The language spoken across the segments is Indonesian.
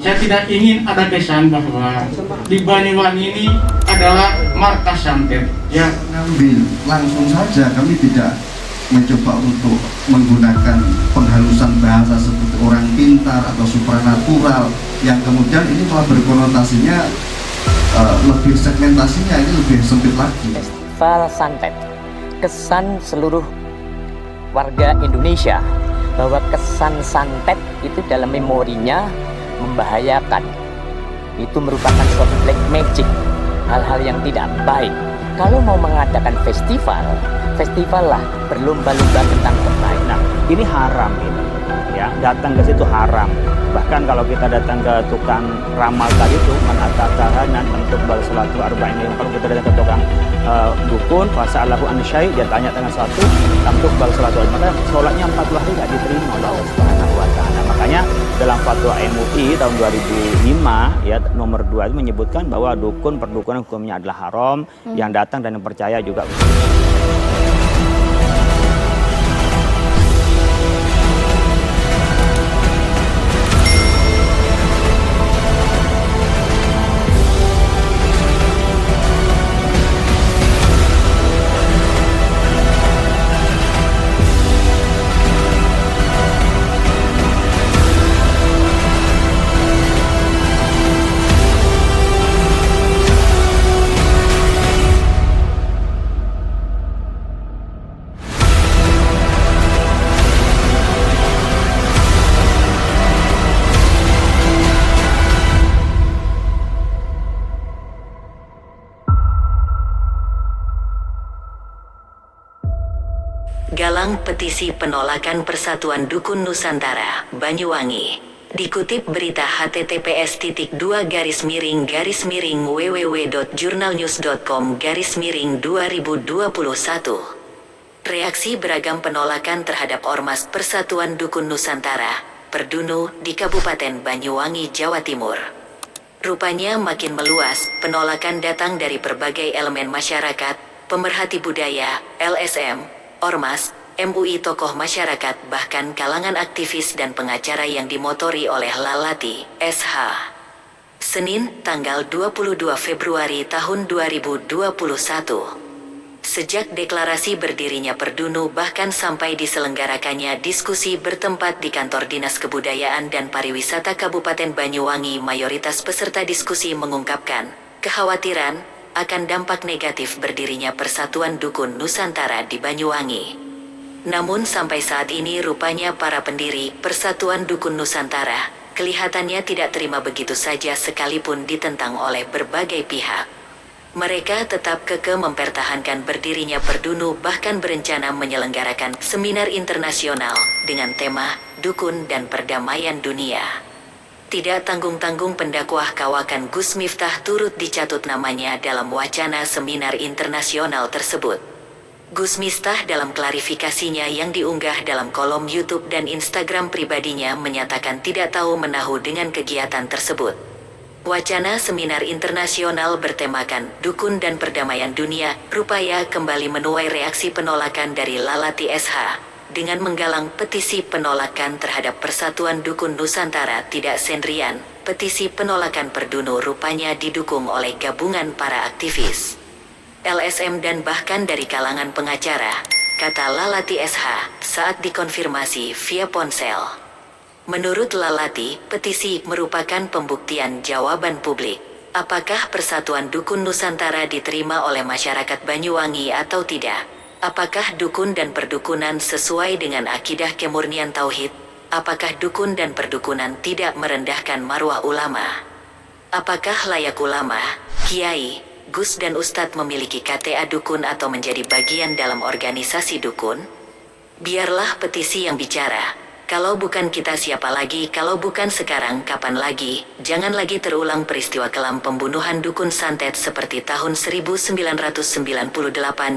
Saya tidak ingin ada kesan bahwa di Banyuwangi ini adalah markas santet. Ya, Ngambil langsung saja, kami tidak mencoba untuk menggunakan penghalusan bahasa seperti orang pintar atau supranatural yang kemudian ini malah berkonotasinya lebih segmentasinya ini lebih sempit lagi. Festival Santet, kesan seluruh warga Indonesia bahwa kesan santet itu dalam memorinya membahayakan. Itu merupakan suatu black magic, hal-hal yang tidak baik. Kalau mau mengadakan festival lah berlomba-lomba tentang permainan. Ini haram ini, ya, datang ke situ haram. Bahkan kalau kita datang ke tukang ramal tadi itu menata tahanan untuk bal salatu arba'in, kalau kita datang ke tukang dukun fasa Allahu ansyai, dia tanya dengan satu untuk bal salatu, maka sholatnya 40 hari tidak diterima oleh Allah Subhanahu wa taala. Makanya dalam fatwa MUI tahun 2005 ya nomor 2 itu menyebutkan bahwa dukun perdukunan hukumnya adalah haram, yang datang dan yang percaya juga. Galang petisi penolakan Persatuan Dukun Nusantara, Banyuwangi. Dikutip berita https://www.jurnalnews.com/2021. Reaksi beragam penolakan terhadap Ormas Persatuan Dukun Nusantara, Perdunu, di Kabupaten Banyuwangi, Jawa Timur. Rupanya makin meluas, penolakan datang dari berbagai elemen masyarakat, pemerhati budaya, LSM, Ormas, MUI, tokoh masyarakat, bahkan kalangan aktivis dan pengacara yang dimotori oleh Lalati, SH. Senin, tanggal 22 Februari tahun 2021. Sejak deklarasi berdirinya Perdunu bahkan sampai diselenggarakannya diskusi bertempat di kantor Dinas Kebudayaan dan Pariwisata Kabupaten Banyuwangi, mayoritas peserta diskusi mengungkapkan kekhawatiran akan dampak negatif berdirinya Persatuan Dukun Nusantara di Banyuwangi. Namun sampai saat ini rupanya para pendiri Persatuan Dukun Nusantara kelihatannya tidak terima begitu saja sekalipun ditentang oleh berbagai pihak. Mereka tetap kekeh mempertahankan berdirinya Perdunu, bahkan berencana menyelenggarakan seminar internasional dengan tema Dukun dan Perdamaian Dunia. Tidak tanggung-tanggung pendakwah kawakan Gus Miftah turut dicatut namanya dalam wacana seminar internasional tersebut. Gus Miftah dalam klarifikasinya yang diunggah dalam kolom YouTube dan Instagram pribadinya menyatakan tidak tahu menahu dengan kegiatan tersebut. Wacana seminar internasional bertemakan Dukun dan Perdamaian Dunia rupanya kembali menuai reaksi penolakan dari Lalati SH. Dengan menggalang petisi penolakan terhadap Persatuan Dukun Nusantara tidak sendirian, petisi penolakan Perdunu rupanya didukung oleh gabungan para aktivis, LSM dan bahkan dari kalangan pengacara, kata Lalati SH saat dikonfirmasi via ponsel. Menurut Lalati, petisi merupakan pembuktian jawaban publik. Apakah Persatuan Dukun Nusantara diterima oleh masyarakat Banyuwangi atau tidak? Apakah dukun dan perdukunan sesuai dengan akidah kemurnian tauhid? Apakah dukun dan perdukunan tidak merendahkan marwah ulama? Apakah layak ulama, kiai, gus dan ustadz memiliki KTA dukun atau menjadi bagian dalam organisasi dukun? Biarlah petisi yang bicara. Kalau bukan kita siapa lagi, kalau bukan sekarang kapan lagi? Jangan lagi terulang peristiwa kelam pembunuhan dukun santet seperti tahun 1998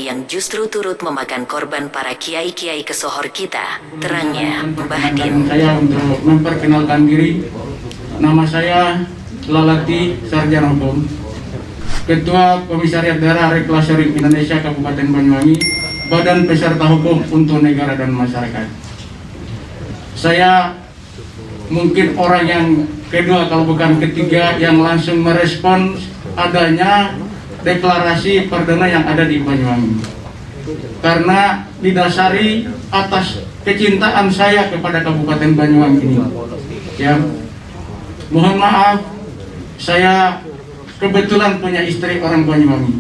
yang justru turut memakan korban para kiai-kiai kesohor kita, terangnya Mbah Din. Saya untuk memperkenalkan diri, nama saya Lalati Sarjana Hukum, Ketua Komisariat Daerah Reklasari Indonesia Kabupaten Banyuwangi, Badan Peserta Hukum untuk Negara dan Masyarakat. Saya mungkin orang yang kedua kalau bukan ketiga yang langsung merespon adanya deklarasi perdana yang ada di Banyuwangi. Karena didasari atas kecintaan saya kepada Kabupaten Banyuwangi ini. Ya, mohon maaf, saya kebetulan punya istri orang Banyuwangi.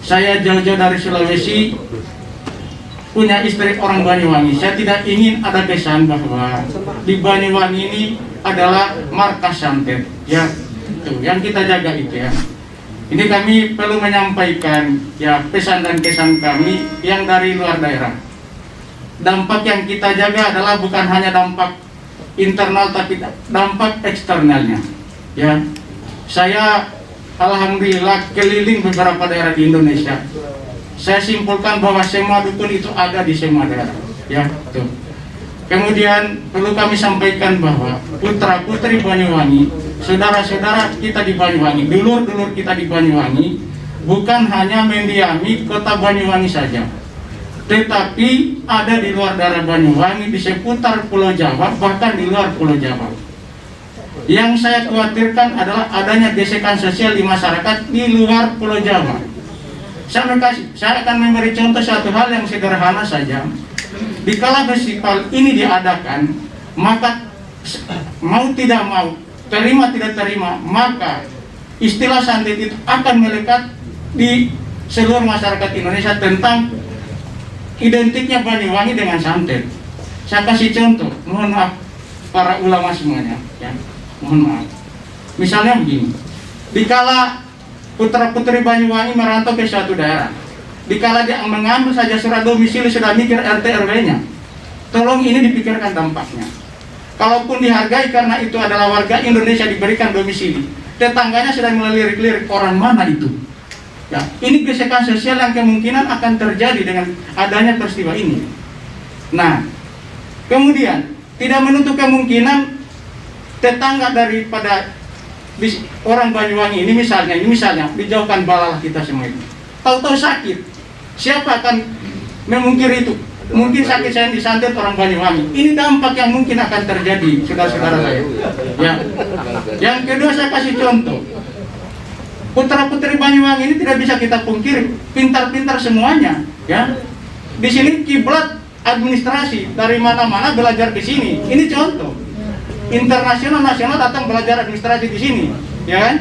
Saya jauh-jauh dari Sulawesi, punya istri orang Banyuwangi. Saya tidak ingin ada kesan bahwa di Banyuwangi ini adalah markas santet. Ya, itu yang kita jaga itu ya. Ini kami perlu menyampaikan ya pesan dan kesan kami yang dari luar daerah. Dampak yang kita jaga adalah bukan hanya dampak internal tapi dampak eksternalnya. Ya, saya alhamdulillah keliling beberapa daerah di Indonesia. Saya simpulkan bahwa semua dukun itu ada di semua daerah. Ya, tuh. Kemudian perlu kami sampaikan bahwa putra-putri Banyuwangi, saudara-saudara kita di Banyuwangi, dulur-dulur kita di Banyuwangi, bukan hanya mendiami kota Banyuwangi saja, tetapi ada di luar daerah Banyuwangi, di seputar Pulau Jawa, bahkan di luar Pulau Jawa. Yang saya khawatirkan adalah adanya gesekan sosial di masyarakat di luar Pulau Jawa. Saya akan memberi contoh satu hal yang sederhana saja. Dikala festival ini diadakan, maka mau tidak mau, terima tidak terima, maka istilah santet itu akan melekat di seluruh masyarakat Indonesia tentang identiknya Banyuwangi dengan santet. Saya kasih contoh, mohon maaf para ulama semuanya, ya, mohon maaf. Misalnya begini, dikala putra-putri Banyuwangi merantau ke suatu daerah, dikala dia mengambil saja surat domisili sudah mikir RT RW-nya, tolong ini dipikirkan dampaknya. Kalaupun dihargai karena itu adalah warga Indonesia diberikan domisili, tetangganya sudah melirik-lirik orang mana itu. Ya, ini gesekan sosial yang kemungkinan akan terjadi dengan adanya peristiwa ini. Nah, kemudian tidak menutup kemungkinan tetangga daripada orang Banyuwangi ini misalnya dijauhkan balalah kita semua itu. Tahu-tahu sakit. Siapa akan memungkiri itu? Mungkin sakit saya disantet orang Banyuwangi. Ini dampak yang mungkin akan terjadi, saudara-saudara saya. Ya. Yang kedua saya kasih contoh. Putra-putri Banyuwangi ini tidak bisa kita pungkiri, pintar-pintar semuanya. Ya. Di sini kiblat administrasi, dari mana-mana belajar di sini. Ini contoh. Internasional, nasional datang belajar administrasi di sini, ya kan?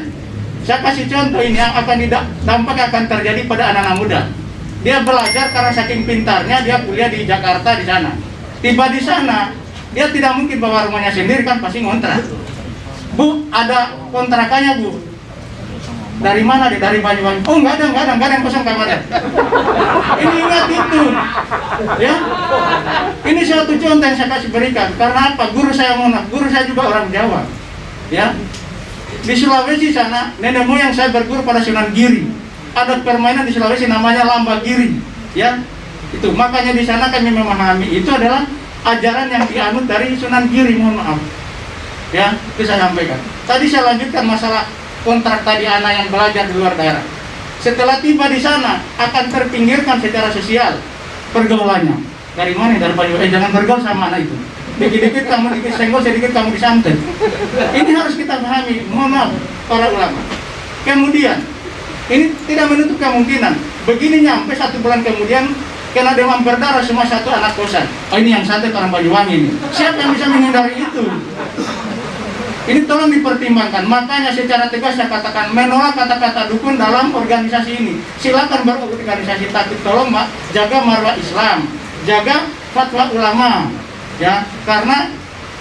Saya kasih contoh ini yang akan dampak akan terjadi pada anak-anak muda. Dia belajar karena saking pintarnya, dia kuliah di Jakarta di sana. Tiba di sana, dia tidak mungkin bawa rumahnya sendiri kan, pasti ngontrak. Bu, ada kontrakannya Bu. Dari mana deh? Dari Banyuwangi. Oh enggak ada yang kosong kamarnya. Ini ingat itu, ya. Ini suatu contoh yang saya kasih berikan. Karena apa? Guru saya juga orang Jawa, ya. Di Sulawesi sana, nenek moyang saya berguru pada Sunan Giri. Ada permainan di Sulawesi namanya lamba giri, ya. Itu makanya di sana kami memahami itu adalah ajaran yang dianut dari Sunan Giri, mohon maaf. Ya, itu saya sampaikan. Tadi saya lanjutkan masalah kontrak tadi anak yang belajar di luar daerah. Setelah tiba di sana akan terpinggirkan secara sosial pergaulannya. Dari mana? Dari Banyuwangi. Jangan bergaul sama anak itu. Dikit-dikit kamu senggol, sedikit kamu disantet. Ini harus kita pahami, mohon maaf para ulama. Kemudian ini tidak menutup kemungkinan begini nyampe 1 bulan kemudian kena demam berdarah semua satu anak kosan. Oh ini yang santet orang Banyuwangi ini. Siapa yang bisa menghindari itu? Ini tolong dipertimbangkan. Makanya secara tegas saya katakan menolak kata-kata dukun dalam organisasi ini. Silakan berorganisasi, tapi tolong jaga marwah Islam, jaga fatwa ulama, ya. Karena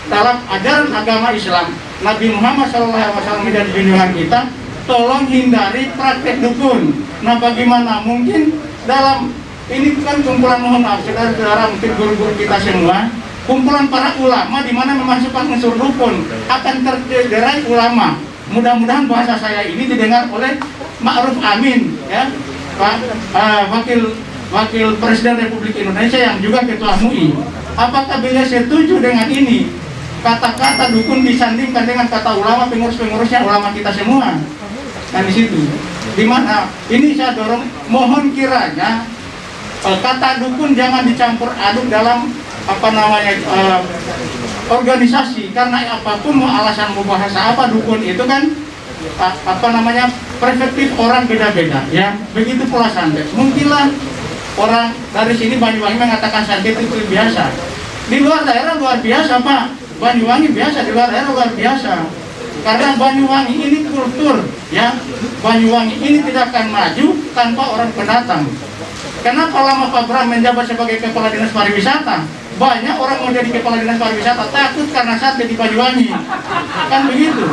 dalam ajaran agama Islam, Nabi Muhammad SAW menjadi junjungan kita. Tolong hindari praktek dukun. Nah, bagaimana mungkin dalam ini kan kumpulan, mohon maaf saudara-saudara, mungkin guru-guru kita semua, kumpulan para ulama di mana memasukkan unsur dukun, akan terderai ulama. Mudah-mudahan bahasa saya ini didengar oleh Ma'ruf Amin, ya, Pak Wakil Presiden Republik Indonesia yang juga Ketua MUI. Apakah beliau setuju dengan ini? Kata-kata dukun disandingkan dengan kata ulama, pengurus-pengurusnya ulama kita semua. Kan di situ. Di mana ini saya dorong, mohon kiranya kata dukun jangan dicampur aduk dalam organisasi, karena apapun mau alasan mau bahasa apa dukun itu kan perspektif orang beda-beda ya. Begitu pula santet. Mungkinlah orang dari sini Banyuwangi mengatakan santet itu biasa. Di luar daerah luar biasa Pak. Banyuwangi biasa, di luar daerah luar biasa. Karena Banyuwangi ini kultur ya. Banyuwangi ini tidak akan maju tanpa orang pendatang. Kenapa lama Pak Bram menjabat sebagai Kepala Dinas Pariwisata? Banyak orang mau jadi Kepala Dinas Pariwisata takut karena sate di Banyuwangi. Kan begitu.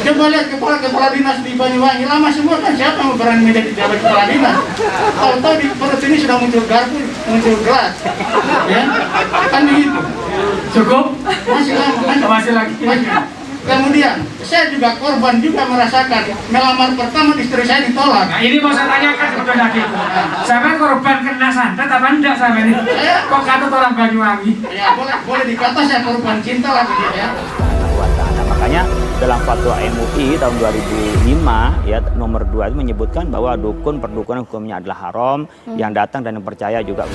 Coba lihat kepala dinas di Banyuwangi lama semua kan, siapa yang berani menjadi jabat kepala dinas? Tahu-tahu di perut ini sudah muncul garpu, muncul gelas. Ya, kan begitu. Cukup? Masih lama, Masih lagi. masih. Kemudian saya juga korban juga merasakan melamar pertama istri saya ditolak. Nah ini mau saya tanyakan kepada lagi. Sampai korban kena santet apa enggak sama ini? Kok kata orang Banyuwangi? Ya boleh dikata saya korban cinta lah gitu ya. Nah, makanya dalam fatwa MUI tahun 2005 ya nomor 2 itu menyebutkan bahwa dukun perdukunan hukumnya adalah haram, yang datang dan yang percaya juga.